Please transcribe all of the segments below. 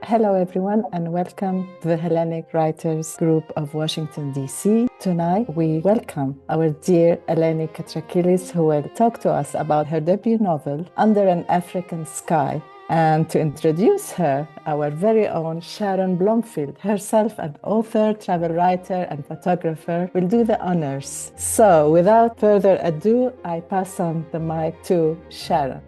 Hello, everyone, and welcome to the Hellenic Writers Group of Washington, D.C. Tonight, we welcome our dear Elene Catrakilis, who will talk to us about her debut novel, Under an African Sky. And to introduce her, our very own Sharon Blomfield, herself an author, travel writer, and photographer, will do the honors. So, without further ado, I pass on the mic to Sharon.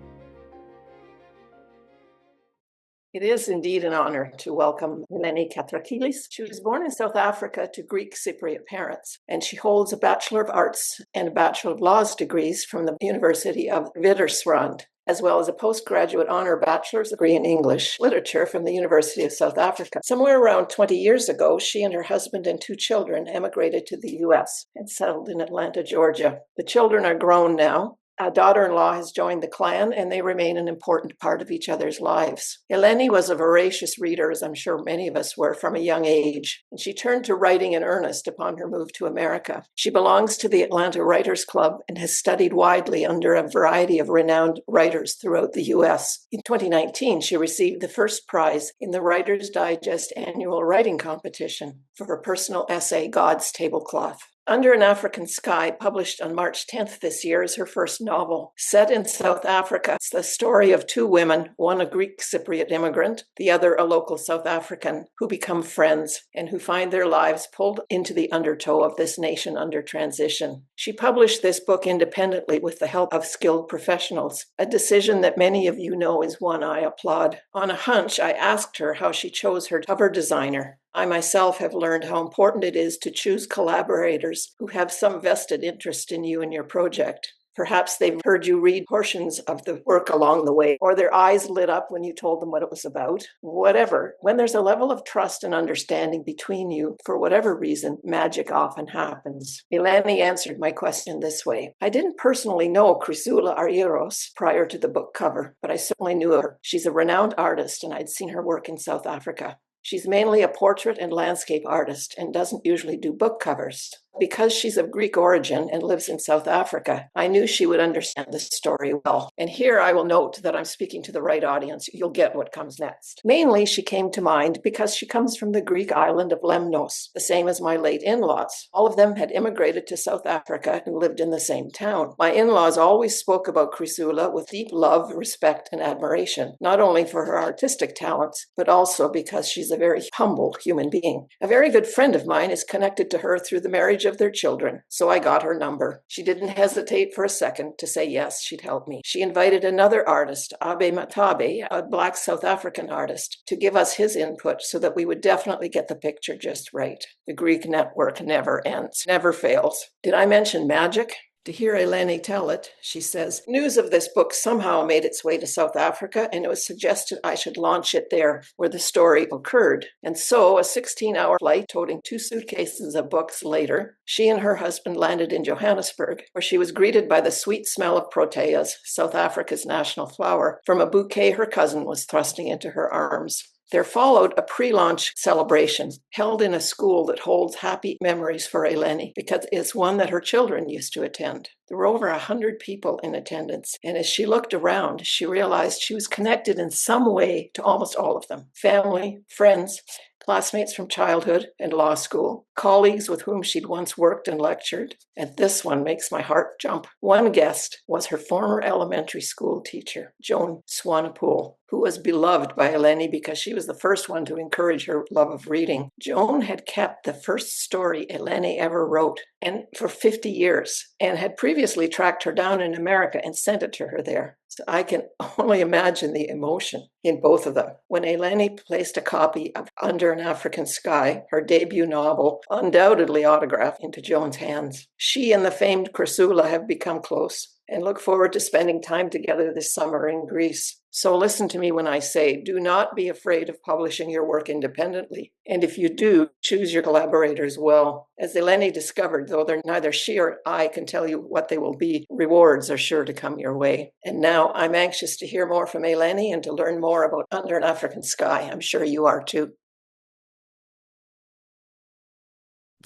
It is indeed an honor to welcome Elene Catrakilis. She was born in South Africa to Greek Cypriot parents, and she holds a Bachelor of Arts and a Bachelor of Laws degrees from the University of Witwatersrand, as well as a postgraduate honor bachelor's degree in English literature from the University of South Africa. Somewhere around 20 years ago, she and her husband and 2 children emigrated to the U.S. and settled in Atlanta, Georgia. The children are grown now. A daughter-in-law has joined the clan, and they remain an important part of each other's lives. Elene was a voracious reader, as I'm sure many of us were, from a young age, and she turned to writing in earnest upon her move to America. She belongs to the Atlanta Writers Club and has studied widely under a variety of renowned writers throughout the U.S. In 2019, she received the first prize in the Writer's Digest annual writing competition for her personal essay, God's Tablecloth. Under an African Sky, published on March 10th this year, is her first novel. Set in South Africa, it's the story of 2 women, one a Greek Cypriot immigrant, the other a local South African, who become friends and who find their lives pulled into the undertow of this nation under transition. She published this book independently with the help of skilled professionals, a decision that many of you know is one I applaud. On a hunch, I asked her how she chose her cover designer. I myself have learned how important it is to choose collaborators who have some vested interest in you and your project. Perhaps they've heard you read portions of the work along the way, or their eyes lit up when you told them what it was about. Whatever. When there's a level of trust and understanding between you, for whatever reason, magic often happens. Elene answered my question this way. I didn't personally know Chrysoula Argyros prior to the book cover, but I certainly knew her. She's a renowned artist, and I'd seen her work in South Africa. She's mainly a portrait and landscape artist and doesn't usually do book covers. Because she's of Greek origin and lives in South Africa, I knew she would understand the story well. And here I will note that I'm speaking to the right audience. You'll get what comes next. Mainly, she came to mind because she comes from the Greek island of Lemnos, the same as my late in-laws. All of them had immigrated to South Africa and lived in the same town. My in-laws always spoke about Chrysoula with deep love, respect, and admiration, not only for her artistic talents, but also because she's a very humble human being. A very good friend of mine is connected to her through the marriage of their children, so I got her number. She didn't hesitate for a second to say yes, she'd help me. She invited another artist, Abe Matabe, a Black South African artist, to give us his input so that we would definitely get the picture just right. The Greek network never ends, never fails. Did I mention magic? To hear Elene tell it, she says, news of this book somehow made its way to South Africa, and it was suggested I should launch it there, where the story occurred. And so, a 16-hour flight toting 2 suitcases of books later, she and her husband landed in Johannesburg, where she was greeted by the sweet smell of proteas, South Africa's national flower, from a bouquet her cousin was thrusting into her arms. There followed a pre-launch celebration held in a school that holds happy memories for Elene because it's one that her children used to attend. There were over 100 people in attendance, and as she looked around, she realized she was connected in some way to almost all of them. Family, friends, classmates from childhood and law school, colleagues with whom she'd once worked and lectured, and this one makes my heart jump. One guest was her former elementary school teacher, Joan Swanepoel, who was beloved by Elene because she was the first one to encourage her love of reading. Joan had kept the first story Elene ever wrote, and for 50 years, and had previously tracked her down in America and sent it to her there. So I can only imagine the emotion in both of them. When Elene placed a copy of Under an African Sky, her debut novel, undoubtedly autographed, into Joan's hands, she and the famed Chrysoula have become close and look forward to spending time together this summer in Greece. So listen to me when I say, do not be afraid of publishing your work independently. And if you do, choose your collaborators well. As Elene discovered, though neither she or I can tell you what they will be, rewards are sure to come your way. And now I'm anxious to hear more from Elene and to learn more about Under an African Sky. I'm sure you are too.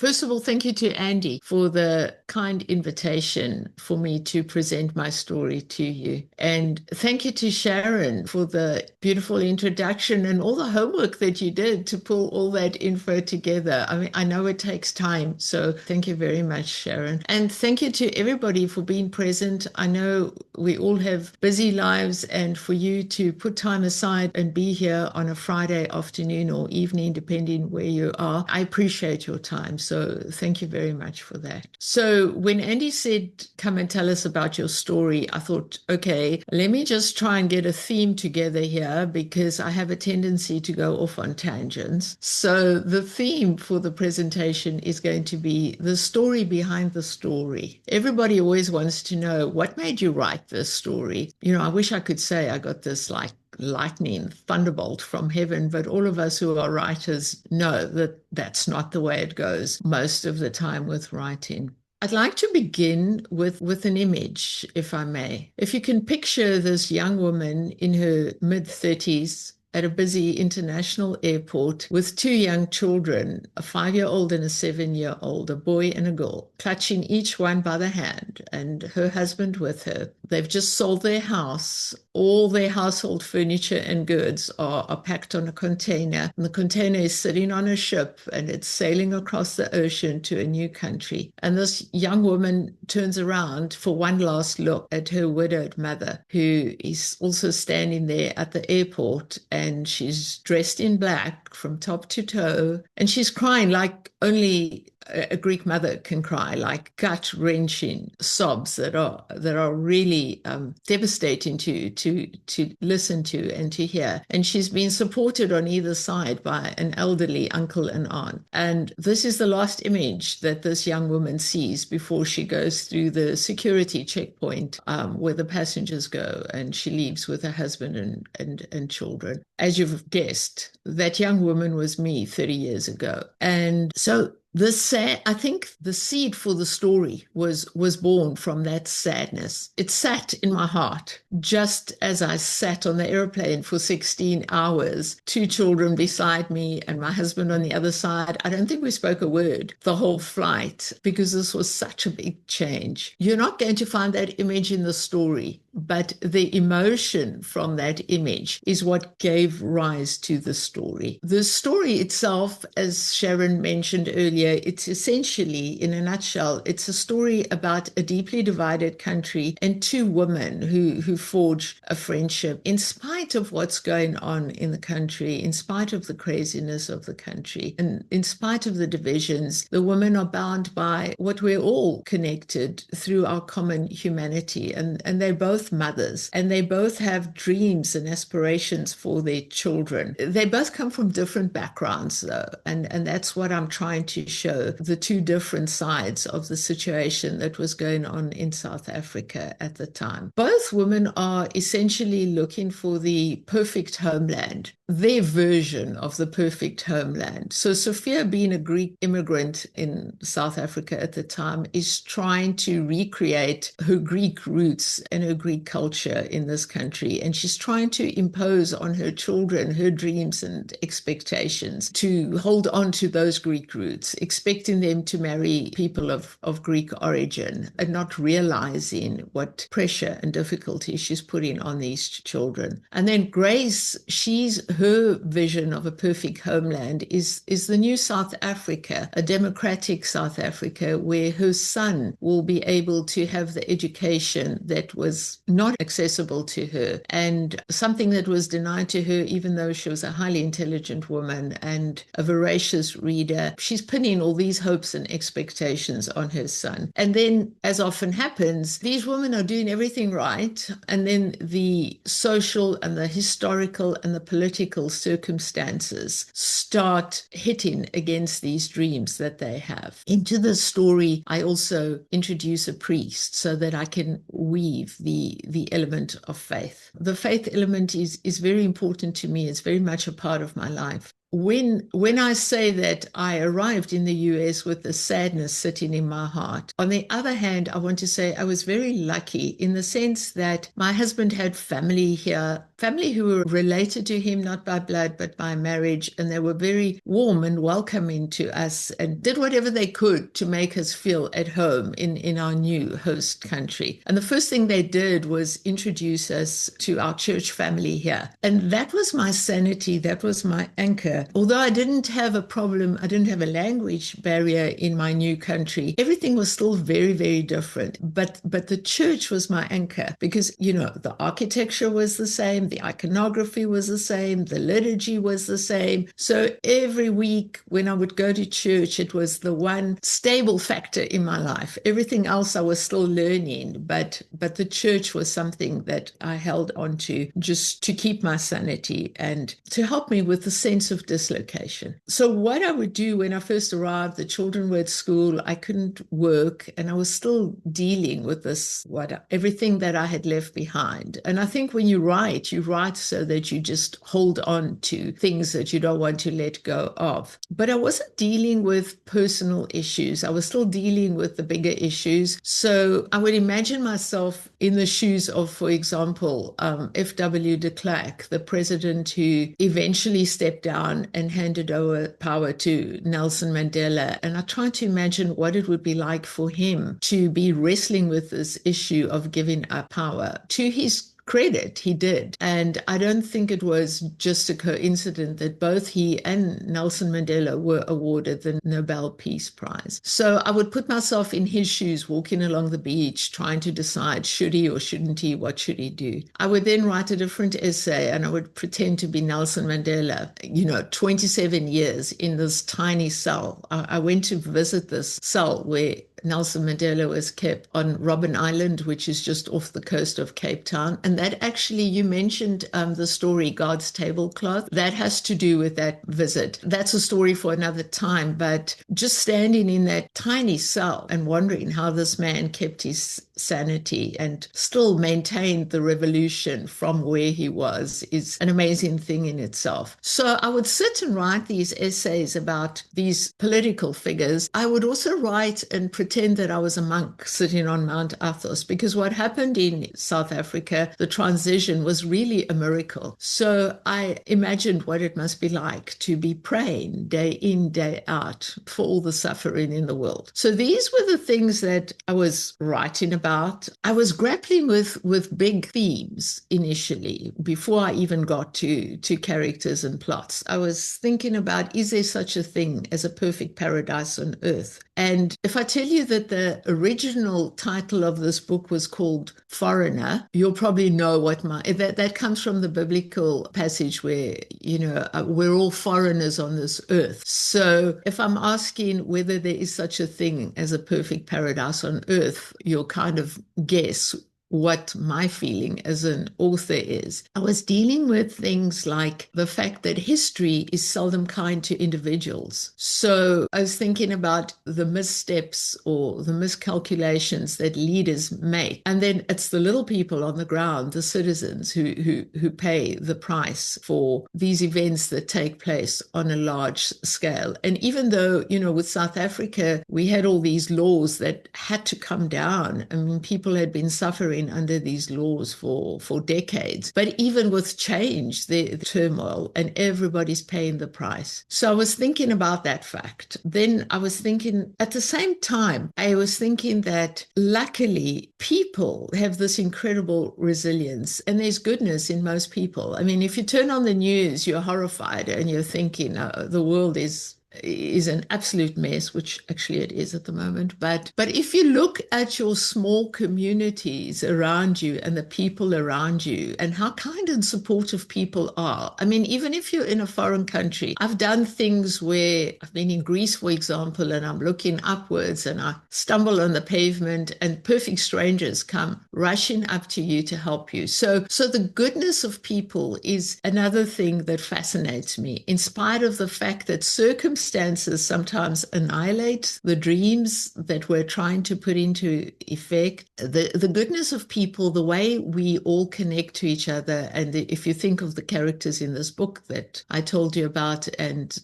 First of all, thank you to Andy for the kind invitation for me to present my story to you. And thank you to Sharon for the beautiful introduction and all the homework that you did to pull all that info together. I mean, I know it takes time, so thank you very much, Sharon. And thank you to everybody for being present. I know we all have busy lives, and for you to put time aside and be here on a Friday afternoon or evening, depending where you are, I appreciate your time. So thank you very much for that. So when Andy said, come and tell us about your story, I thought, okay, let me just try and get a theme together here, because I have a tendency to go off on tangents. So the theme for the presentation is going to be the story behind the story. Everybody always wants to know, what made you write this story? You know, I wish I could say I got this like lightning thunderbolt from heaven, but all of us who are writers know that that's not the way it goes most of the time with writing. I'd like to begin with an image, if I may. If you can picture this young woman in her mid-30s at a busy international airport with two young children, a 5-year-old and a 7-year-old, a boy and a girl, clutching each one by the hand, and her husband with her. They've just sold their house. All their household furniture and goods are packed on a container, and the container is sitting on a ship, and it's sailing across the ocean to a new country. And this young woman turns around for one last look at her widowed mother, who is also standing there at the airport, and she's dressed in black from top to toe, and she's crying like only a Greek mother can cry, like gut-wrenching sobs that are really devastating to listen to and to hear. And she's been supported on either side by an elderly uncle and aunt. And this is the last image that this young woman sees before she goes through the security checkpoint where the passengers go, and she leaves with her husband and children. As you've guessed, that young woman was me 30 years ago. And so I think the seed for the story was born from that sadness. It sat in my heart just as I sat on the airplane for 16 hours, 2 children beside me and my husband on the other side. I don't think we spoke a word the whole flight, because this was such a big change. You're not going to find that image in the story, but the emotion from that image is what gave rise to the story. The story itself, as Sharon mentioned earlier, it's essentially, in a nutshell, it's a story about a deeply divided country and 2 women who forge a friendship in spite of what's going on in the country, in spite of the craziness of the country, and in spite of the divisions. The women are bound by what we're all connected through our common humanity, and they're both mothers, and they both have dreams and aspirations for their children. They both come from different backgrounds, though, and that's what I'm trying to show, the 2 different sides of the situation that was going on in South Africa at the time. Both women are essentially looking for the perfect homeland, their version of the perfect homeland. So Sophia, being a Greek immigrant in South Africa at the time, is trying to recreate her Greek roots and her Greek culture in this country. And she's trying to impose on her children her dreams and expectations to hold on to those Greek roots, expecting them to marry people of Greek origin, and not realizing what pressure and difficulty she's putting on these children. And then Grace, her vision of a perfect homeland is the new South Africa, a democratic South Africa, where her son will be able to have the education that was not accessible to her, and something that was denied to her even though she was a highly intelligent woman and a voracious reader. She's pinning all these hopes and expectations on her son. And then, as often happens, these women are doing everything right, and then the social and the historical and the political circumstances start hitting against these dreams that they have. Into the story, I also introduce a priest so that I can weave the element of faith. The faith element is very important to me. It's very much a part of my life. When I say that I arrived in the US with the sadness sitting in my heart, on the other hand, I want to say I was very lucky in the sense that my husband had family here, family who were related to him, not by blood, but by marriage. And they were very warm and welcoming to us and did whatever they could to make us feel at home in our new host country. And the first thing they did was introduce us to our church family here. And that was my sanity. That was my anchor. Although I didn't have a problem, I didn't have a language barrier in my new country, everything was still very, very different. But the church was my anchor because, you know, the architecture was the same, the iconography was the same, the liturgy was the same. So every week when I would go to church, it was the one stable factor in my life. Everything else I was still learning, but the church was something that I held on to just to keep my sanity and to help me with the sense of dislocation. So what I would do when I first arrived, the children were at school, I couldn't work, and I was still dealing with this, everything that I had left behind. And I think when you write so that you just hold on to things that you don't want to let go of. But I wasn't dealing with personal issues. I was still dealing with the bigger issues. So I would imagine myself in the shoes of, for example, F.W. de Klerk, the president who eventually stepped down and handed over power to Nelson Mandela. And I tried to imagine what it would be like for him to be wrestling with this issue of giving up power. To his credit, he did. And I don't think it was just a coincidence that both he and Nelson Mandela were awarded the Nobel Peace Prize. So I would put myself in his shoes, walking along the beach, trying to decide, should he or shouldn't he, what should he do? I would then write a different essay and I would pretend to be Nelson Mandela, 27 years in this tiny cell. I went to visit this cell where Nelson Mandela was kept on Robben Island, which is just off the coast of Cape Town. And that actually, you mentioned the story, God's Tablecloth. That has to do with that visit. That's a story for another time. But just standing in that tiny cell and wondering how this man kept his sanity and still maintained the revolution from where he was is an amazing thing in itself. So I would sit and write these essays about these political figures. I would also write and pretend that I was a monk sitting on Mount Athos, because what happened in South Africa, the transition, was really a miracle. So I imagined what it must be like to be praying day in, day out for all the suffering in the world. So these were the things that I was writing about. I was grappling with big themes initially, before I even got to characters and plots. I was thinking about, is there such a thing as a perfect paradise on earth? And if I tell you that the original title of this book was called Foreigner, you'll probably know what that comes from the biblical passage where, we're all foreigners on this earth. So if I'm asking whether there is such a thing as a perfect paradise on earth, you'll kind of guess what my feeling as an author is. I was dealing with things like the fact that history is seldom kind to individuals. So I was thinking about the missteps or the miscalculations that leaders make. And then it's the little people on the ground, the citizens who pay the price for these events that take place on a large scale. And even though, with South Africa, we had all these laws that had to come down. I mean, people had been suffering under these laws for decades. But even with change, the turmoil, and everybody's paying the price. So I was thinking about that fact. Then I was thinking, at the same time, I was thinking that luckily people have this incredible resilience, and there's goodness in most people. I mean, if you turn on the news, you're horrified and you're thinking, the world is an absolute mess, which actually it is at the moment. But if you look at your small communities around you and the people around you and how kind and supportive people are, I mean, even if you're in a foreign country, I've done things where I've been in Greece, for example, and I'm looking upwards and I stumble on the pavement and perfect strangers come rushing up to you to help you. So the goodness of people is another thing that fascinates me, in spite of the fact that circumstances circumstances sometimes annihilate the dreams that we're trying to put into effect. The goodness of people, the way we all connect to each other. And if you think of the characters in this book that I told you about and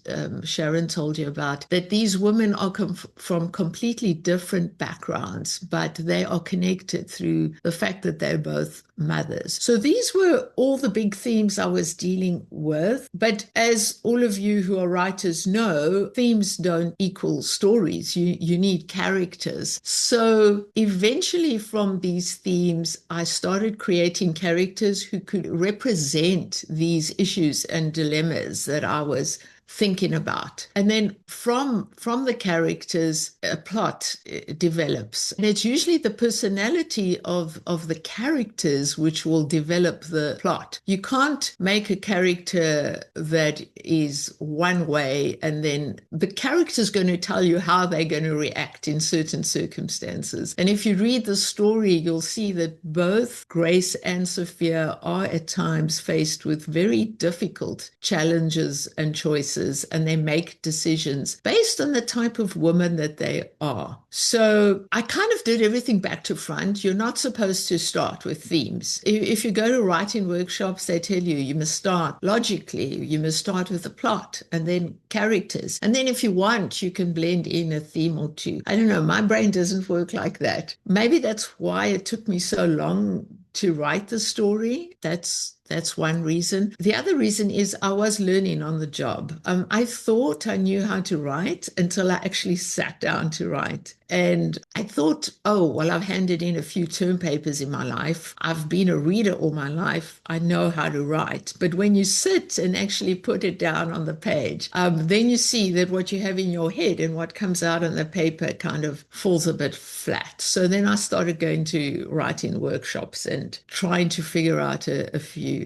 Sharon told you about, that these women are from completely different backgrounds, but they are connected through the fact that they're both mothers. So these were all the big themes I was dealing with. But as all of you who are writers know, themes don't equal stories. You need characters. So eventually from these themes, I started creating characters who could represent these issues and dilemmas that I was thinking about. And then from the characters, a plot develops. And it's usually the personality of the characters which will develop the plot. You can't make a character that is one way and then the character's going to tell you how they're going to react in certain circumstances. And if you read the story, you'll see that both Grace and Sophia are at times faced with very difficult challenges and choices, and they make decisions based on the type of woman that they are. So I kind of did everything back to front. You're not supposed to start with themes. If you go to writing workshops, they tell you you must start logically, you must start with the plot and then characters. And then if you want, you can blend in a theme or two. I don't know, my brain doesn't work like that. Maybe that's why it took me so long to write the story. That's one reason. The other reason is I was learning on the job. I thought I knew how to write until I actually sat down to write. And I thought, oh, well, I've handed in a few term papers in my life. I've been a reader all my life. I know how to write. But when you sit and actually put it down on the page, then you see that what you have in your head and what comes out on the paper kind of falls a bit flat. So then I started going to writing workshops and trying to figure out a few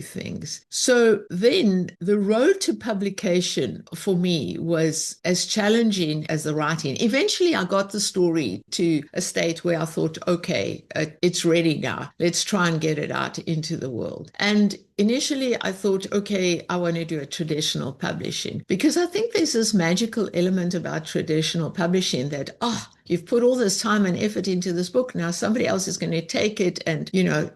things. So then the road to publication for me was as challenging as the writing. Eventually I got the story to a state where I thought, okay, it's ready now. Let's try and get it out into the world. And initially I thought, okay, I want to do a traditional publishing because I think there's this magical element about traditional publishing that, you've put all this time and effort into this book. Now somebody else is going to take it and,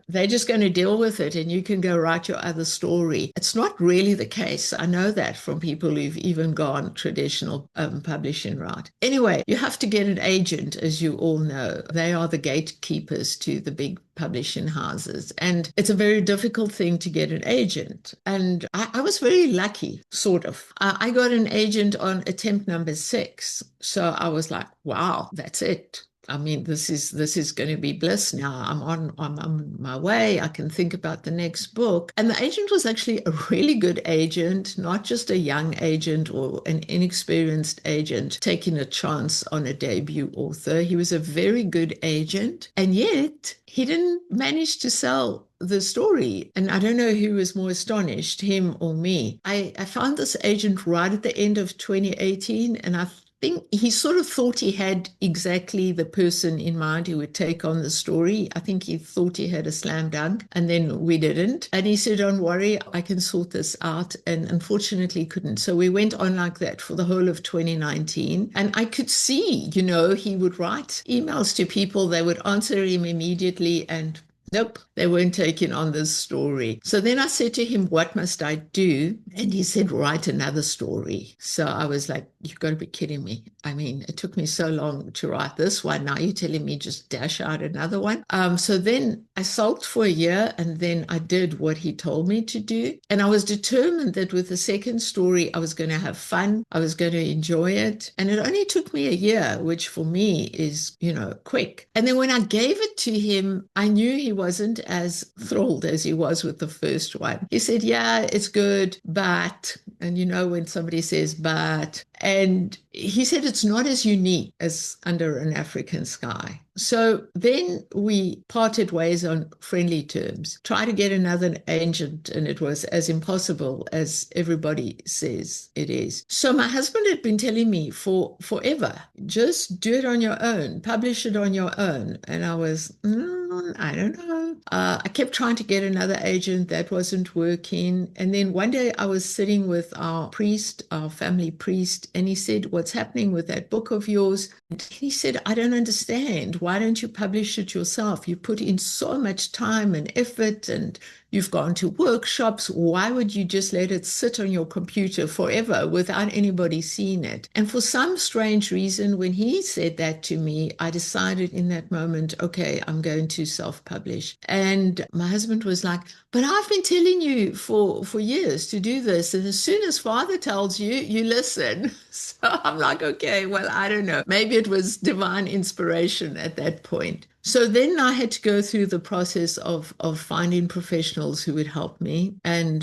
they're just going to deal with it and you can go write your other story. It's not really the case. I know that from people who've even gone traditional publishing route. Anyway, you have to get an agent, as you all know. They are the gatekeepers to the big publishing houses. And it's a very difficult thing to get an agent. And I was very lucky, sort of. I got an agent on attempt number 6. So I was like, wow, that's it. I mean, this is going to be bliss now. I'm on my way. I can think about the next book. And the agent was actually a really good agent, not just a young agent or an inexperienced agent taking a chance on a debut author. He was a very good agent. And yet he didn't manage to sell the story. And I don't know who was more astonished, him or me. I found this agent right at the end of 2018, and I think he sort of thought he had exactly the person in mind who would take on the story. I think he thought he had a slam dunk, and then we didn't. And he said, don't worry, I can sort this out. And unfortunately couldn't. So we went on like that for the whole of 2019. And I could see, he would write emails to people. They would answer him immediately, and nope, they weren't taking on this story. So then I said to him, what must I do? And he said, write another story. So I was like, you've got to be kidding me. I mean, it took me so long to write this one. Now you're telling me just dash out another one. So then I sulked for a year, and then I did what he told me to do. And I was determined that with the second story, I was going to have fun. I was going to enjoy it. And it only took me a year, which for me is, quick. And then when I gave it to him, I knew he wasn't as thrilled as he was with the first one. He said, yeah, it's good, but, and when somebody says, but, and he said, it's not as unique as Under an African Sky. So then we parted ways on friendly terms, tried to get another agent, and it was as impossible as everybody says it is. So my husband had been telling me for forever, just do it on your own, publish it on your own. And I was, I don't know. I kept trying to get another agent. That wasn't working. And then one day I was sitting with our priest, our family priest, and he said, what's happening with that book of yours? And he said, I don't understand. Why don't you publish it yourself? You put in so much time and effort and you've gone to workshops. Why would you just let it sit on your computer forever without anybody seeing it? And for some strange reason, when he said that to me, I decided in that moment, okay, I'm going to self-publish. And my husband was like, but I've been telling you for years to do this. And as soon as Father tells you, you listen. So I'm like, okay, well, I don't know. Maybe it was divine inspiration at that point. So then I had to go through the process of finding professionals who would help me. And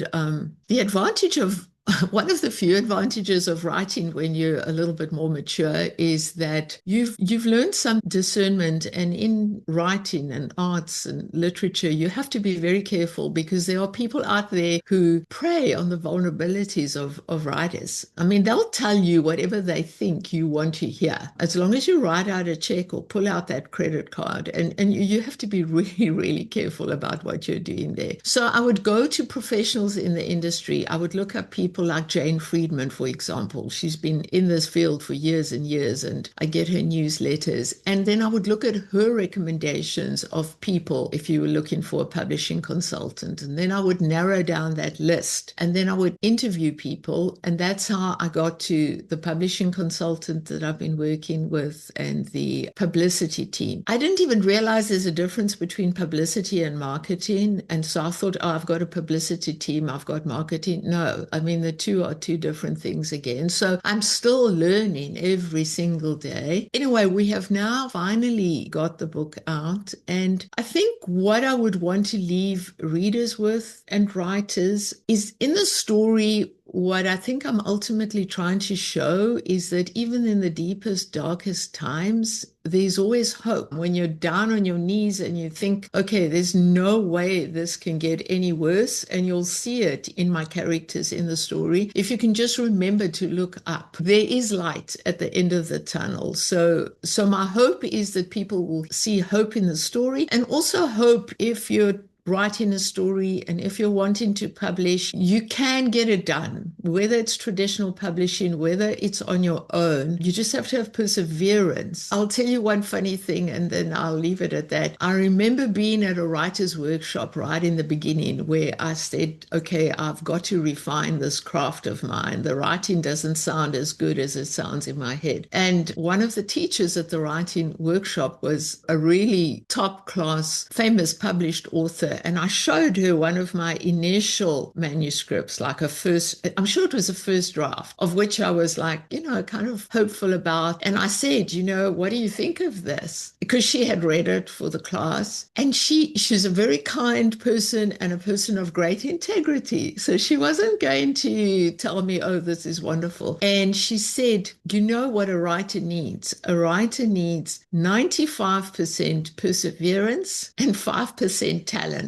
the advantage of one of the few advantages of writing when you're a little bit more mature is that you've learned some discernment, and in writing and arts and literature, you have to be very careful because there are people out there who prey on the vulnerabilities of writers. I mean, they'll tell you whatever they think you want to hear, as long as you write out a check or pull out that credit card, and you have to be really, really careful about what you're doing there. So I would go to professionals in the industry. I would look up people like Jane Friedman, for example. She's been in this field for years and years, and I get her newsletters. And then I would look at her recommendations of people if you were looking for a publishing consultant. And then I would narrow down that list. And then I would interview people. And that's how I got to the publishing consultant that I've been working with and the publicity team. I didn't even realize there's a difference between publicity and marketing. And so I thought, oh, I've got a publicity team, I've got marketing. No, I mean, the two are two different things again. So I'm still learning every single day. Anyway, we have now finally got the book out. And I think what I would want to leave readers with and writers is in the story, what I think I'm ultimately trying to show is that even in the deepest, darkest times, there's always hope. When you're down on your knees and you think, okay, there's no way this can get any worse, and you'll see it in my characters in the story. If you can just remember to look up, there is light at the end of the tunnel. So my hope is that people will see hope in the story, and also hope if you're writing a story and if you're wanting to publish, you can get it done, whether it's traditional publishing, whether it's on your own. You just have to have perseverance. I'll tell you one funny thing and then I'll leave it at that. I remember being at a writer's workshop right in the beginning where I said, okay, I've got to refine this craft of mine. The writing doesn't sound as good as it sounds in my head. And one of the teachers at the writing workshop was a really top class, famous published author. And I showed her one of my initial manuscripts, like I'm sure it was a first draft, of which I was like, kind of hopeful about. And I said, what do you think of this? Because she had read it for the class. And she's a very kind person and a person of great integrity. So she wasn't going to tell me, oh, this is wonderful. And she said, you know what a writer needs? A writer needs 95% perseverance and 5% talent.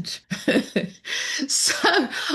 So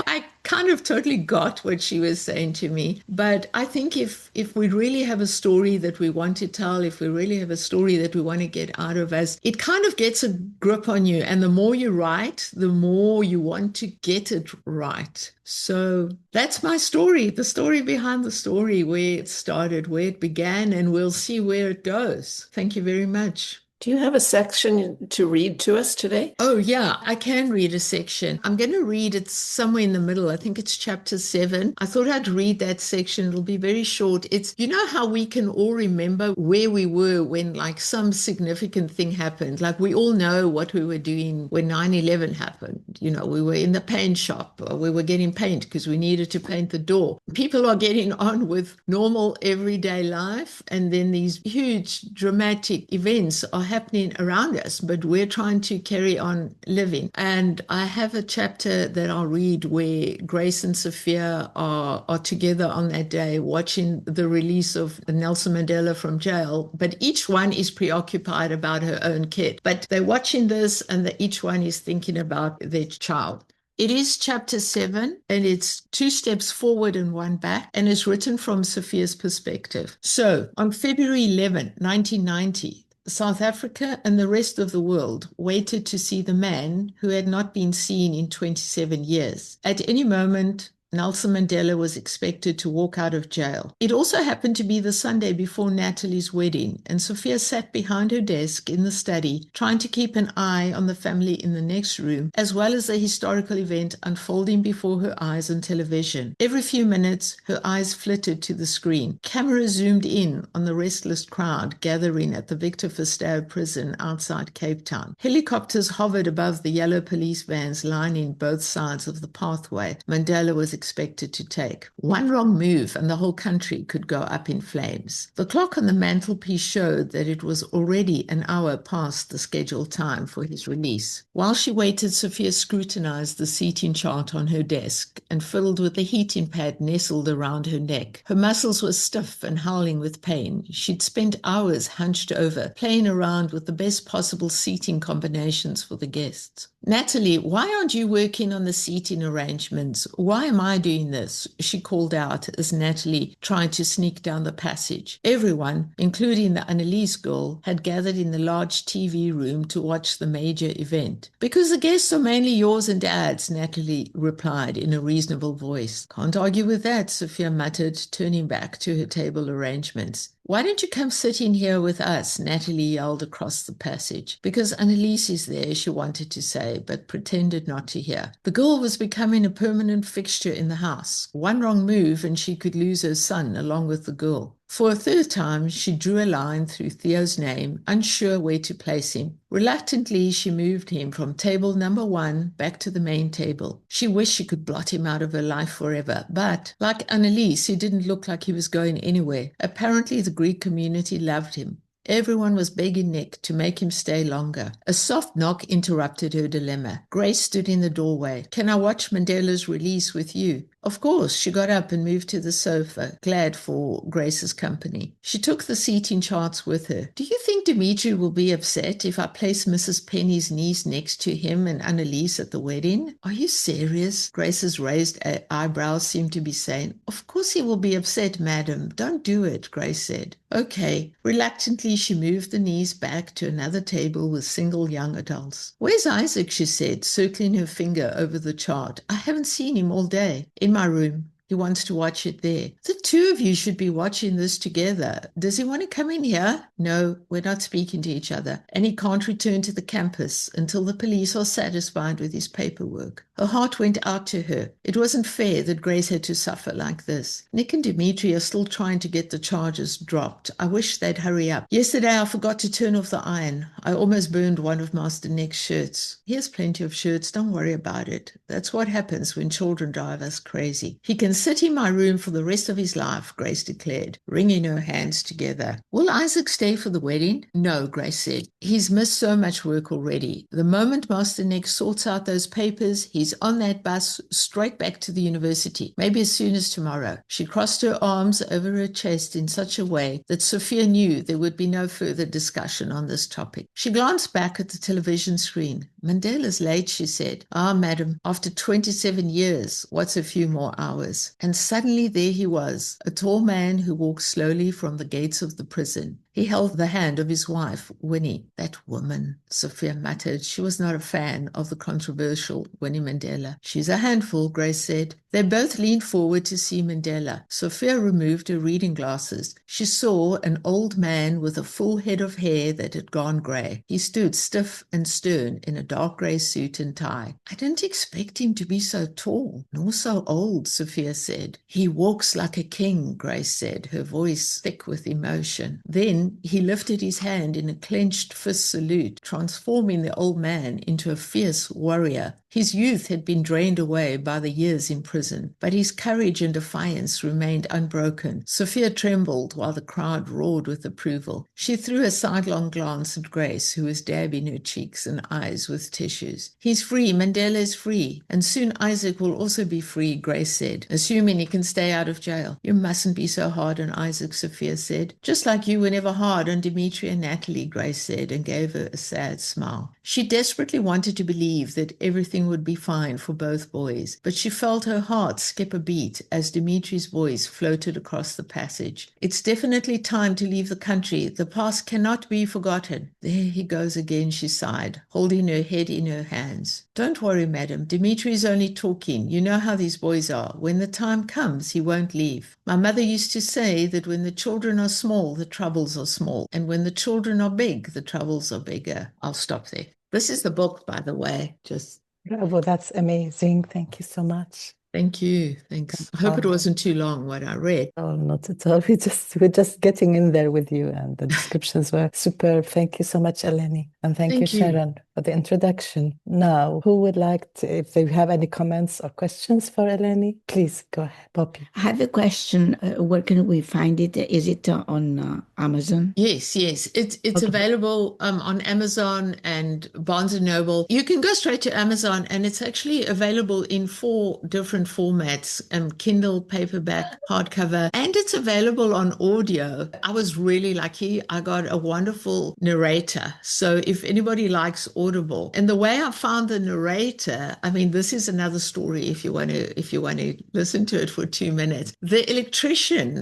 I kind of totally got what she was saying to me. But I think if we really have a story that we want to tell, if we really have a story that we want to get out of us, it kind of gets a grip on you. And the more you write, the more you want to get it right. So that's my story, the story behind the story, where it started, where it began, and we'll see where it goes. Thank you very much. Do you have a section to read to us today? Oh, yeah, I can read a section. I'm going to read it somewhere in the middle. I think it's chapter 7. I thought I'd read that section. It'll be very short. It's, how we can all remember where we were when like some significant thing happened. Like we all know what we were doing when 9/11 happened. We were in the paint shop, or we were getting paint because we needed to paint the door. People are getting on with normal everyday life. And then these huge dramatic events are happening around us, but we're trying to carry on living. And I have a chapter that I'll read where Grace and Sophia are together on that day watching the release of Nelson Mandela from jail, but each one is preoccupied about her own kid. But they're watching this and each one is thinking about their child. It is chapter 7, and it's 2 steps forward and 1 back, and it's written from Sophia's perspective. So, on February 11, 1990, South Africa and the rest of the world waited to see the man who had not been seen in 27 years. At any moment, Nelson Mandela was expected to walk out of jail. It also happened to be the Sunday before Natalie's wedding, and Sophia sat behind her desk in the study, trying to keep an eye on the family in the next room, as well as the historical event unfolding before her eyes on television. Every few minutes, her eyes flitted to the screen. Cameras zoomed in on the restless crowd gathering at the Victor Verster prison outside Cape Town. Helicopters hovered above the yellow police vans lining both sides of the pathway Mandela was expected to take. One wrong move and the whole country could go up in flames. The clock on the mantelpiece showed that it was already an hour past the scheduled time for his release. While she waited, Sophia scrutinized the seating chart on her desk and fiddled with the heating pad nestled around her neck. Her muscles were stiff and howling with pain. She'd spent hours hunched over, playing around with the best possible seating combinations for the guests. "Natalie, why aren't you working on the seating arrangements? Why am I doing this?" she called out as Natalie tried to sneak down the passage. Everyone, including the Annalise girl, had gathered in the large TV room to watch the major event. "Because the guests are mainly yours and Dad's," Natalie replied in a reasonable voice. "Can't argue with that," Sophia muttered, turning back to her table arrangements. "Why don't you come sit in here with us?" Natalie yelled across the passage. "Because Annalise is there," she wanted to say, but pretended not to hear. The girl was becoming a permanent fixture in the house. One wrong move and she could lose her son along with the girl. For a third time, she drew a line through Theo's name, unsure where to place him. Reluctantly, she moved him from table number 1 back to the main table. She wished she could blot him out of her life forever, but, like Annalise, he didn't look like he was going anywhere. Apparently, the Greek community loved him. Everyone was begging Nick to make him stay longer. A soft knock interrupted her dilemma. Grace stood in the doorway. "Can I watch Mandela's release with you?" Of course. She got up and moved to the sofa, glad for Grace's company. She took the seating charts with her. "Do you think Dimitri will be upset if I place Mrs. Penny's niece next to him and Annalise at the wedding?" "Are you serious?" Grace's raised eyebrows seemed to be saying. "Of course he will be upset, madam. Don't do it," Grace said. "Okay." Reluctantly, she moved the knees back to another table with single young adults. "Where's Isaac?" she said, circling her finger over the chart. "I haven't seen him all day." "In my room. He wants to watch it there." "The two of you should be watching this together. Does he want to come in here?" "No, we're not speaking to each other. And he can't return to the campus until the police are satisfied with his paperwork." Her heart went out to her. It wasn't fair that Grace had to suffer like this. "Nick and Dimitri are still trying to get the charges dropped. I wish they'd hurry up. Yesterday I forgot to turn off the iron. I almost burned one of Master Nick's shirts. He has plenty of shirts. Don't worry about it. That's what happens when children drive us crazy. He can sit in my room for the rest of his life," Grace declared, wringing her hands together. "Will Isaac stay for the wedding?" "No," Grace said. "He's missed so much work already. The moment Master Nick sorts out those papers, he's on that bus straight back to the university, maybe as soon as tomorrow." She crossed her arms over her chest in such a way that Sophia knew there would be no further discussion on this topic. She glanced back at the television screen. "Mandela's late," she said. "Ah, madam, after 27 years, what's a few more hours?" And suddenly there he was, a tall man who walked slowly from the gates of the prison. He held the hand of his wife, Winnie. "That woman," Sophia muttered. She was not a fan of the controversial Winnie Mandela. "She's a handful," Grace said. They both leaned forward to see Mandela. Sophia removed her reading glasses. She saw an old man with a full head of hair that had gone grey. He stood stiff and stern in a dark grey suit and tie. "I didn't expect him to be so tall, nor so old," Sophia said. "He walks like a king," Grace said, her voice thick with emotion. Then he lifted his hand in a clenched fist salute, transforming the old man into a fierce warrior. His youth had been drained away by the years in prison, but his courage and defiance remained unbroken. Sophia trembled while the crowd roared with approval. She threw a sidelong glance at Grace, who was dabbing her cheeks and eyes with tissues. He's free, Mandela's free, and soon Isaac will also be free, Grace said, assuming he can stay out of jail. You mustn't be so hard on Isaac, Sophia said. Just like you were never hard on Dimitri and Natalie, Grace said, and gave her a sad smile. She desperately wanted to believe that everything would be fine for both boys, but she felt her heart skip a beat as Dimitri's voice floated across the passage. It's definitely time to leave the country. The past cannot be forgotten. There he goes again, she sighed, holding her head in her hands. Don't worry, madam. Dimitri is only talking. You know how these boys are. When the time comes, he won't leave. My mother used to say that when the children are small, the troubles are small. And when the children are big, the troubles are bigger. I'll stop there. This is the book, by the way. Just Bravo, that's amazing. Thank you so much. thank you. Thanks. I hope it wasn't too long what I read. Oh, not at all. We're just getting in there with you, and the descriptions were superb. Thank you so much, Eleni. And thank you, Sharon, for the introduction. Now, who would like to, if they have any comments or questions for Eleni, please go ahead, Poppy. I have a question. Where can we find it? Is it on Amazon? Yes. It's okay. Available on Amazon and Barnes & Noble. You can go straight to Amazon, and it's actually available in 4 different formats, Kindle, paperback, hardcover, and it's available on audio. I was really lucky. I got a wonderful narrator. So if anybody likes Audible, and the way I found the narrator, I mean, this is another story if you want to listen to it for 2 minutes. The electrician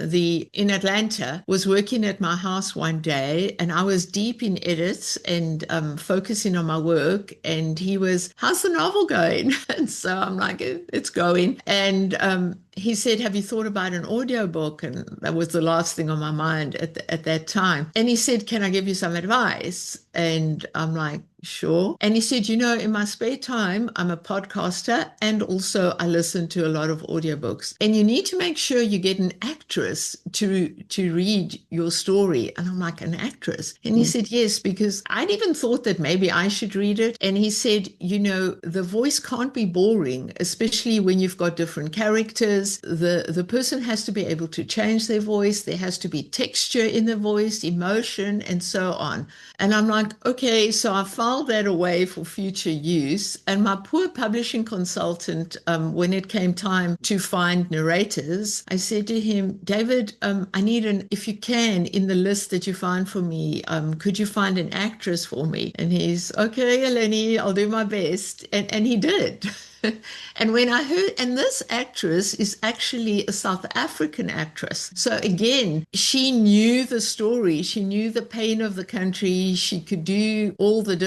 in Atlanta was working at my house one day, and I was deep in edits and focusing on my work, and he was, how's the novel going? And so I'm like, it's going. And he said, have you thought about an audiobook? And that was the last thing on my mind at that time. And he said, can I give you some advice? And I'm like, sure. And he said, in my spare time, I'm a podcaster, and also I listen to a lot of audiobooks. And you need to make sure you get an actress to read your story. And I'm like, an actress? And he said, yes, because I'd even thought that maybe I should read it. And he said, the voice can't be boring, especially when you've got different characters. The person has to be able to change their voice. There has to be texture in the voice, emotion, and so on. And I'm like, okay, so I filed that away for future use. And my poor publishing consultant, when it came time to find narrators, I said to him, David, I need if you can, in the list that you find for me, could you find an actress for me? And he's, okay, Eleni, I'll do my best. And he did. And when I heard, and this actress is actually a South African actress. So again, she knew the story. She knew the pain of the country. She could do all the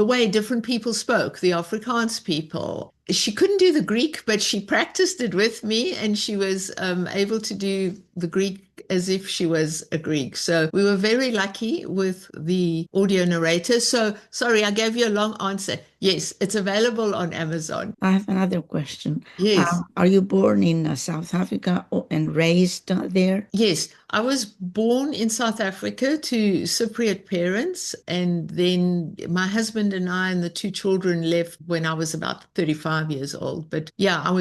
way different people spoke, the Afrikaans people. She couldn't do the Greek, but she practiced it with me, and she was able to do the Greek as if she was a Greek. So we were very lucky with the audio narrator. So sorry, I gave you a long answer. Yes, it's available on Amazon. I have another question. Yes. Are you born in South Africa and raised there? Yes, I was born in South Africa to Cypriot parents, and then my husband and I and the 2 children left when I was about 35 years old. But yeah, I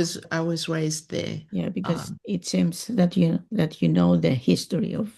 was raised there. Yeah, because it seems that you know the history of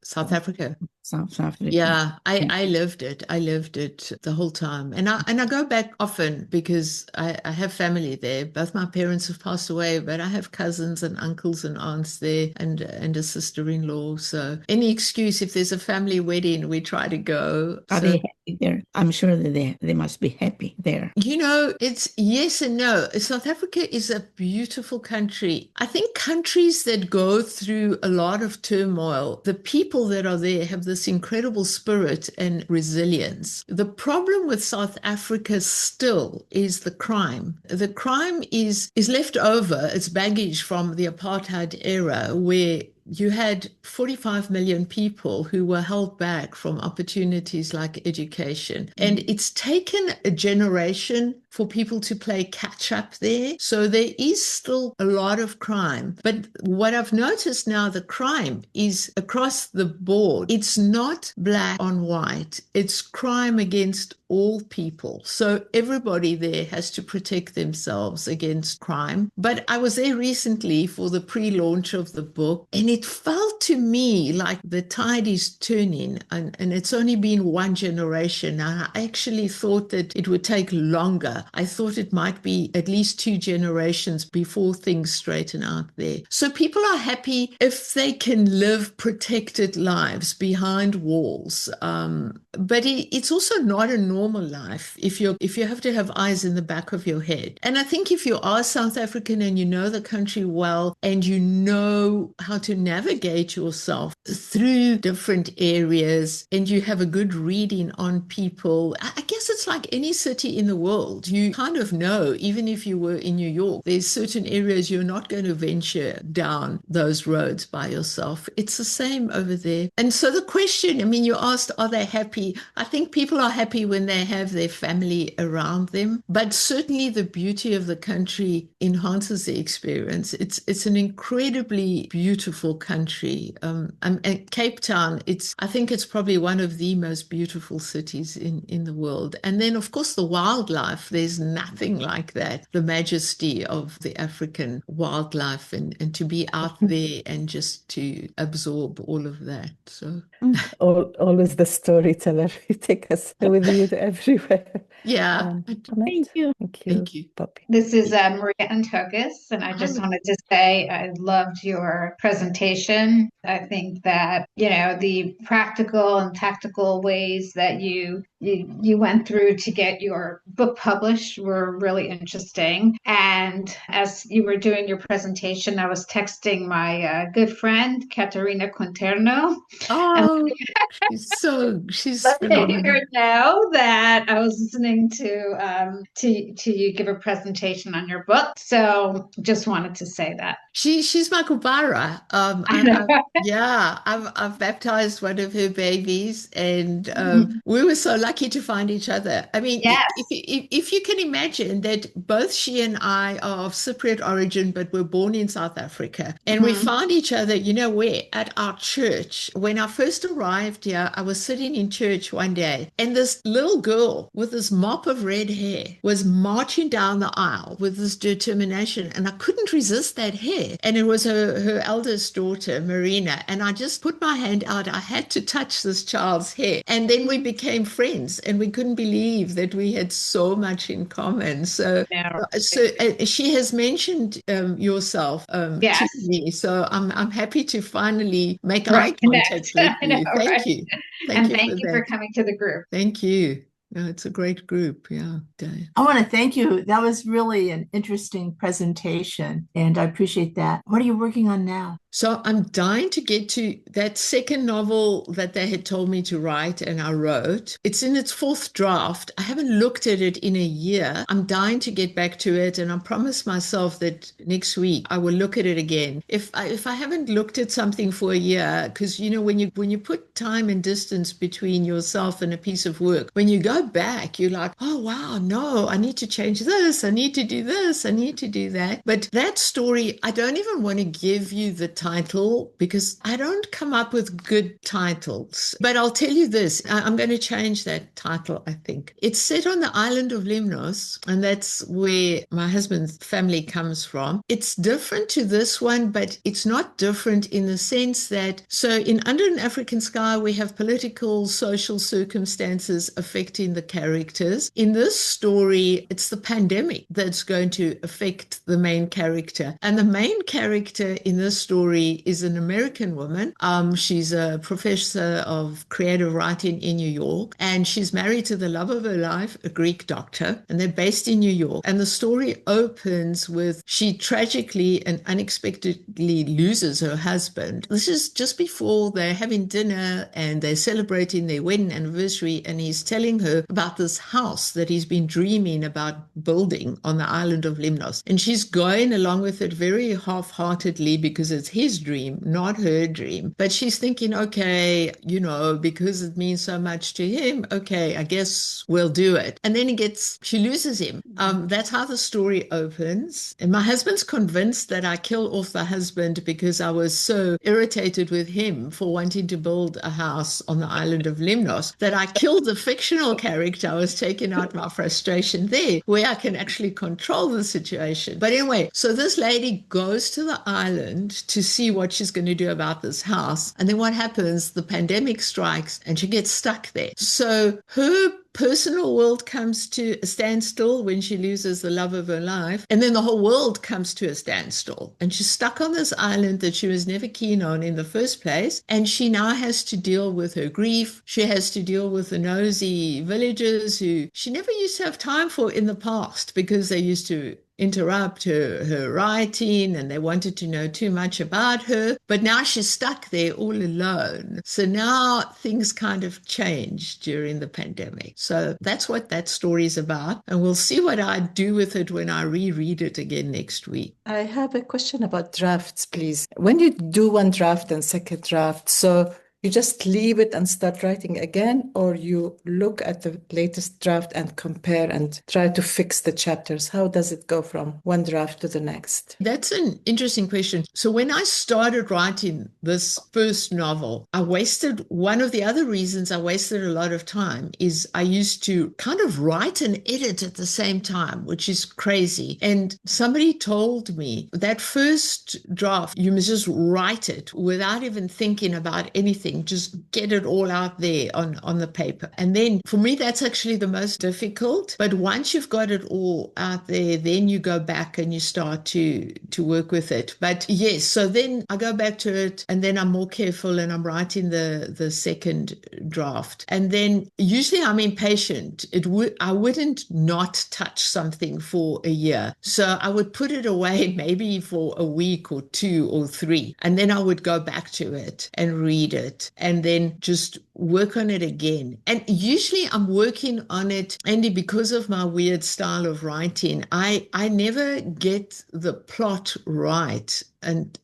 South Africa. South Africa. Yeah, I lived it. I lived it the whole time. And I go back often because I have family there. Both my parents have passed away, but I have cousins and uncles and aunts there, and a sister-in-law. So any excuse, if there's a family wedding, we try to go. Are they happy there? I'm sure that they must be happy there. It's yes and no. South Africa is a beautiful country. I think countries that go through a lot of turmoil, the people that are there have this incredible spirit and resilience. The problem with South Africa still is the crime. The crime is left over. It's baggage from the apartheid era, where you had 45 million people who were held back from opportunities like education. And it's taken a generation for people to play catch up there. So there is still a lot of crime. But what I've noticed now, the crime is across the board. It's not black on white. It's crime against all people. So everybody there has to protect themselves against crime. But I was there recently for the pre-launch of the book, and it felt to me like the tide is turning, and it's only been one generation. I actually thought that it would take longer. I thought it might be at least 2 generations before things straighten out there. So people are happy if they can live protected lives behind walls. But it's also not a normal life if you have to have eyes in the back of your head. And I think if you are South African and you know the country well and you know how to navigate yourself through different areas and you have a good reading on people, I guess it's like any city in the world. You kind of know, even if you were in New York, there's certain areas you're not going to venture down those roads by yourself. It's the same over there. And so the question, I mean, you asked, are they happy? I think people are happy when they have their family around them, but certainly the beauty of the country enhances the experience. It's an incredibly beautiful country. And Cape Town, I think it's probably one of the most beautiful cities in the world. And then, of course, the wildlife, there's nothing like that. The majesty of the African wildlife and to be out there and just to absorb all of that. So always the storyteller. You take us with you to everywhere. Yeah. Thank you. Thank you, Poppy. This is Maria Antokis, and I just wanted to say I loved your presentation. I think that, the practical and tactical ways that you went through to get your book published were really interesting. And as you were doing your presentation, I was texting my good friend, Caterina Quinterno. Oh, she's phenomenal. Let her know that I was listening to you give a presentation on your book. So just wanted to say that. She's my kubara. I've baptized one of her babies, and we were so lucky to find each other. I mean, yes. if you can imagine that both she and I are of Cypriot origin, but were born in South Africa, and we found each other, where? At our church. When I first arrived here, I was sitting in church one day, and this little girl with this mop of red hair was marching down the aisle with this determination, and I couldn't resist that hair. And it was her eldest daughter, Marina, and I just put my hand out. I had to touch this child's hair, and then we became friends, and we couldn't believe that we had so much in common. So she has mentioned yourself to me, so I'm happy to finally make eye contact with you. Thank you. Thank you for coming to the group. Thank you. No, it's a great group. Yeah. I want to thank you. That was really an interesting presentation, and I appreciate that. What are you working on now? So I'm dying to get to that second novel that they had told me to write, and I wrote. It's in its 4th draft. I haven't looked at it in a year. I'm dying to get back to it, and I promised myself that next week I will look at it again. If I haven't looked at something for a year, because when you put time and distance between yourself and a piece of work, when you go back, you're like, oh wow, no, I need to change this, I need to do this, I need to do that. But that story, I don't even want to give you the title because I don't come up with good titles. But I'll tell you this, I'm going to change that title, I think. It's set on the island of Lemnos, and that's where my husband's family comes from. It's different to this one, but it's not different in the sense that, so in Under an African Sky, we have political, social circumstances affecting the characters. In this story, it's the pandemic that's going to affect the main character. And the main character in this story is an American woman. She's a professor of creative writing in New York, and she's married to the love of her life, a Greek doctor, and they're based in New York. And the story opens with she tragically and unexpectedly loses her husband. This is just before they're having dinner and they're celebrating their wedding anniversary, and he's telling her about this house that he's been dreaming about building on the island of Lemnos. And she's going along with it very half-heartedly because it's his his dream, not her dream. But she's thinking, okay, because it means so much to him, okay, I guess we'll do it. And then she loses him. That's how the story opens. And my husband's convinced that I kill off the husband because I was so irritated with him for wanting to build a house on the island of Lemnos that I killed the fictional character. I was taking out my frustration there, where I can actually control the situation. But anyway, so this lady goes to the island to see what she's going to do about this house. And then what happens? The pandemic strikes and she gets stuck there. So her personal world comes to a standstill when she loses the love of her life. And then the whole world comes to a standstill. And she's stuck on this island that she was never keen on in the first place. And she now has to deal with her grief. She has to deal with the nosy villagers who she never used to have time for in the past because they used to interrupt her writing and they wanted to know too much about her. But now she's stuck there all alone. So now things kind of changed during the pandemic. So that's what that story is about. And we'll see what I do with it when I reread it again next week. I have a question about drafts, please. When you do one draft and second draft, so you just leave it and start writing again, or you look at the latest draft and compare and try to fix the chapters? How does it go from one draft to the next? That's an interesting question. So when I started writing this first novel, one of the other reasons I wasted a lot of time is I used to kind of write and edit at the same time, which is crazy. And somebody told me that first draft, you must just write it without even thinking about anything. Just get it all out there on the paper. And then for me, that's actually the most difficult. But once you've got it all out there, then you go back and you start to work with it. But yes, so then I go back to it and then I'm more careful and I'm writing the second draft. And then usually I'm impatient. I wouldn't not touch something for a year. So I would put it away maybe for a week or 2 or 3. And then I would go back to it and read it. And then just work on it again. And usually I'm working on it, Andy, because of my weird style of writing. I never get the plot right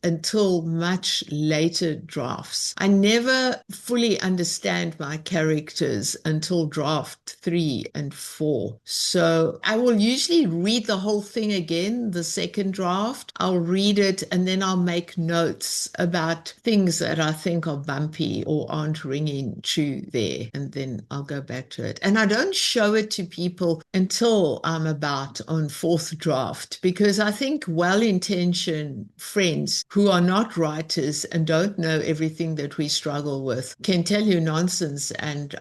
until much later drafts. I never fully understand my characters until draft 3 and 4. So I will usually read the whole thing again, the second draft. I'll read it and then I'll make notes about things that I think are bumpy or aren't ringing true there. And then I'll go back to it. And I don't show it to people until I'm about on 4th draft, because I think well-intentioned friends who are not writers and don't know everything that we struggle with can tell you nonsense and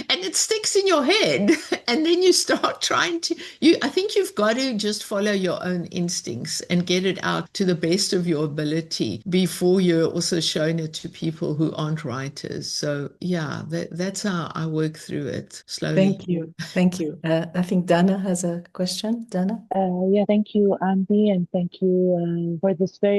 it sticks in your head. And then you start trying to, I think you've got to just follow your own instincts and get it out to the best of your ability before you're also showing it to people who aren't writers. So yeah, that's how I work through it slowly. Thank you. Thank you. I think Dana has a question. Dana? Yeah, thank you, Andy, and thank you for this very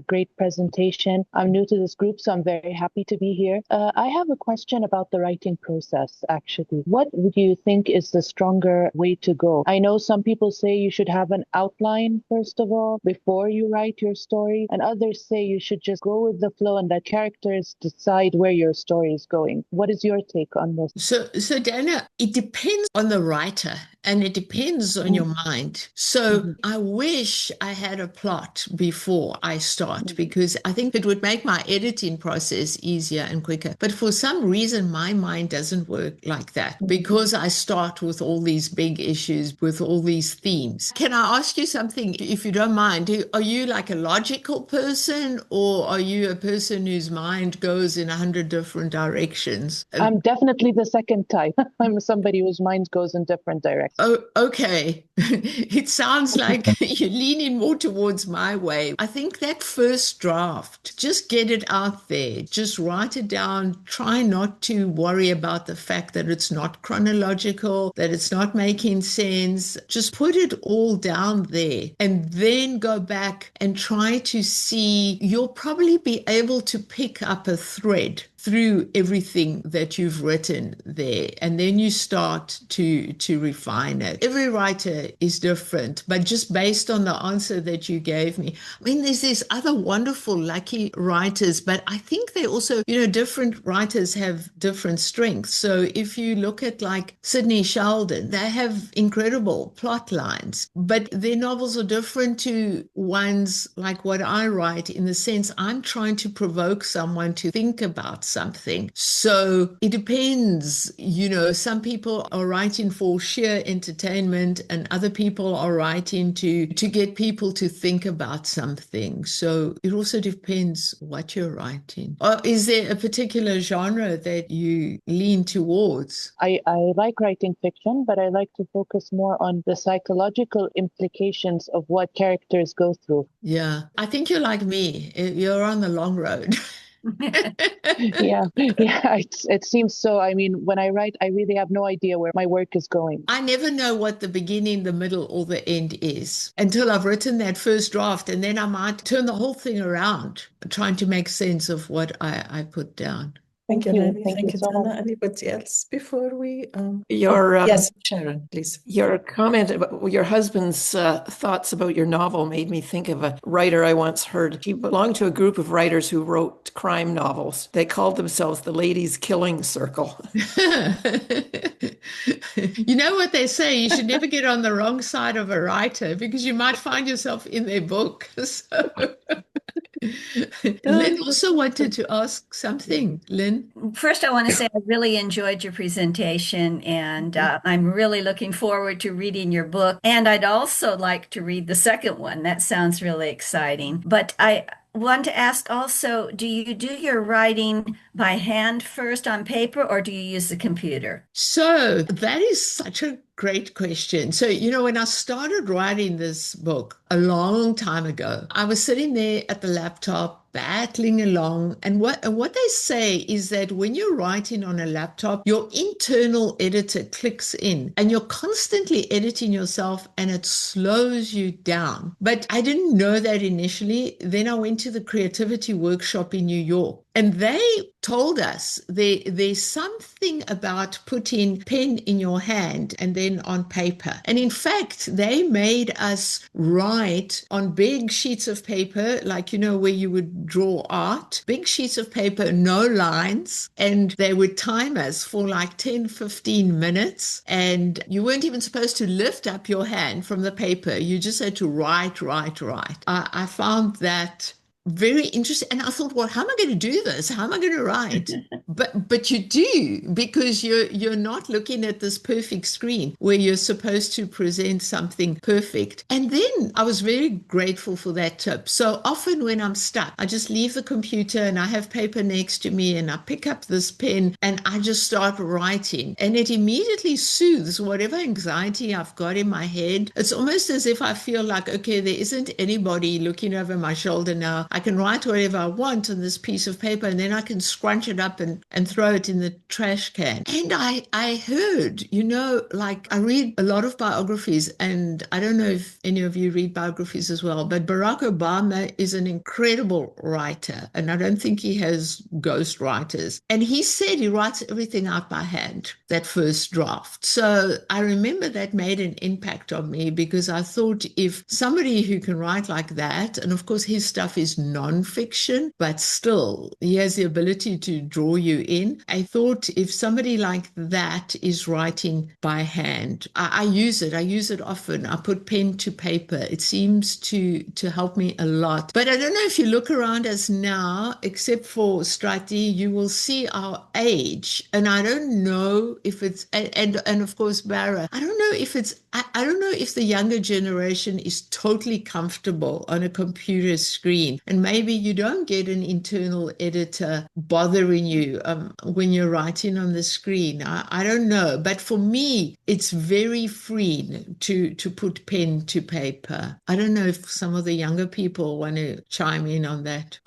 great presentation. I'm new to this group, so I'm very happy to be here. I have a question about the writing process, actually. What do you think is the stronger way to go? I know some people say you should have an outline, first of all, before you write your story, and others say you should just go with the flow and let characters decide where your story is going. What is your take on this? So Dana, it depends on the writer and it depends on your mind. So I wish I had a plot before I start, because I think it would make my editing process easier and quicker. But for some reason, my mind doesn't work like that, because I start with all these big issues, with all these themes. Can I ask you something, if you don't mind? Are you like a logical person, or are you a person whose mind goes in 100 different directions? I'm definitely the second type. I'm somebody whose mind goes in different directions. Oh, okay. It sounds like you're leaning more towards my way. I think that first draft, just get it out there. Just write it down. Try not to worry about the fact that it's not chronological, that it's not making sense. Just put it all down there and then go back and try to see. You'll probably be able to pick up a thread through everything that you've written there, and then you start to refine it. Every writer is different, but just based on the answer that you gave me, I mean, there's these other wonderful, lucky writers, but I think they also, different writers have different strengths. So if you look at like Sidney Sheldon, they have incredible plot lines, but their novels are different to ones like what I write, in the sense I'm trying to provoke someone to think about something. So it depends, some people are writing for sheer entertainment and other people are writing to get people to think about something. So it also depends what you're writing. Or is there a particular genre that you lean towards? I like writing fiction, but I like to focus more on the psychological implications of what characters go through. Yeah, I think you're like me. You're on the long road. Yeah, it seems so. I mean, when I write, I really have no idea where my work is going. I never know what the beginning, the middle, or the end is until I've written that first draft, and then I might turn the whole thing around, trying to make sense of what I put down. Thank you, Elene. Thank you, Dana. Anybody else before we? Yes, Sharon, please. Your comment about your husband's thoughts about your novel made me think of a writer I once heard. He belonged to a group of writers who wrote crime novels. They called themselves the Ladies Killing Circle. You know what they say, you should never get on the wrong side of a writer because you might find yourself in their book. So. Lynn also wanted to ask something. Lynn? First, I want to say I really enjoyed your presentation, and I'm really looking forward to reading your book. And I'd also like to read the second one. That sounds really exciting. But I want to ask also, do you do your writing by hand first on paper, or do you use the computer? So that is such a great question. So, when I started writing this book a long time ago, I was sitting there at the laptop battling along. And what they say is that when you're writing on a laptop, your internal editor clicks in and you're constantly editing yourself and it slows you down. But I didn't know that initially. Then I went to the creativity workshop in New York. And they told us there's something about putting pen in your hand and then on paper. And in fact, they made us write on big sheets of paper, like, where you would draw art, big sheets of paper, no lines. And they would time us for like 10, 15 minutes. And you weren't even supposed to lift up your hand from the paper. You just had to write. I found that very interesting. And I thought, well, how am I going to do this? How am I going to write? But you do, because you're not looking at this perfect screen where you're supposed to present something perfect. And then I was very grateful for that tip. So often when I'm stuck, I just leave the computer and I have paper next to me and I pick up this pen and I just start writing. And it immediately soothes whatever anxiety I've got in my head. It's almost as if I feel like, okay, there isn't anybody looking over my shoulder now. I can write whatever I want on this piece of paper and then I can scrunch it up and throw it in the trash can. And I heard, like I read a lot of biographies, and I don't know if any of you read biographies as well, but Barack Obama is an incredible writer, and I don't think he has ghost writers. And he said he writes everything out by hand, that first draft. So I remember that made an impact on me, because I thought if somebody who can write like that, and of course his stuff is non-fiction, but still he has the ability to draw you in. I thought if somebody like that is writing by hand, I use it often. I put pen to paper. It seems to help me a lot. But I don't know if you look around us now, except for Strati, you will see our age. And I don't know if it's, and of course, Bara, I don't know if it's, I don't know if the younger generation is totally comfortable on a computer screen. And maybe you don't get an internal editor bothering you when you're writing on the screen. I don't know, but for me, it's very freeing to put pen to paper. I don't know if some of the younger people want to chime in on that.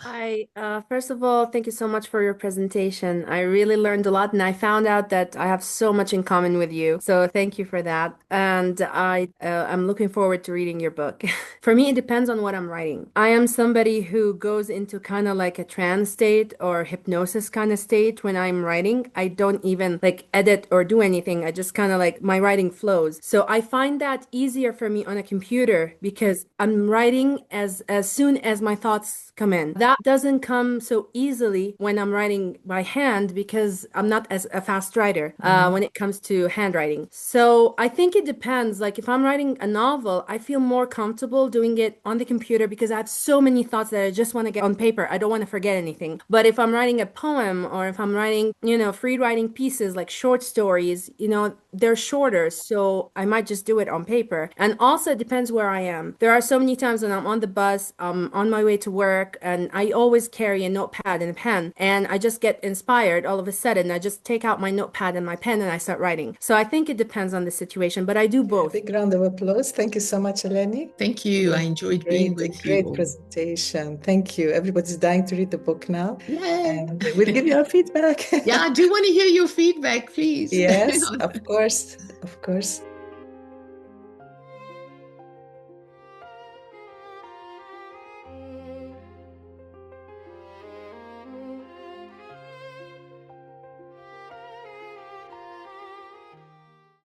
First of all, thank you so much for your presentation. I really learned a lot, and I found out that I have so much in common with you. So thank you for that. And I'm looking forward to reading your book. For me, it depends on what I'm writing. I am somebody who goes into kind of like a trance state or hypnosis kind of state when I'm writing. I don't even like edit or do anything. I just kind of like my writing flows. So I find that easier for me on a computer because I'm writing as soon as my thoughts come in. That doesn't come so easily when I'm writing by hand because I'm not as a fast writer when it comes to handwriting. So I think it depends. Like if I'm writing a novel, I feel more comfortable doing it on the computer because I have so many thoughts that I just want to get on paper. I don't want to forget anything. But if I'm writing a poem or if I'm writing, free writing pieces like short stories, they're shorter. So I might just do it on paper. And also it depends where I am. There are so many times when I'm on the bus, on my way to work, and I always carry a notepad and a pen, and I just get inspired all of a sudden. I just take out my notepad and my pen and I start writing. So I think it depends on the situation, but I do both. Big round of applause. Thank you so much, Eleni. Thank you. I enjoyed being with you. Great presentation. Thank you. Everybody's dying to read the book now. Yay. And we'll give you our feedback. Yeah, I do want to hear your feedback, please. Yes, of course. Of course.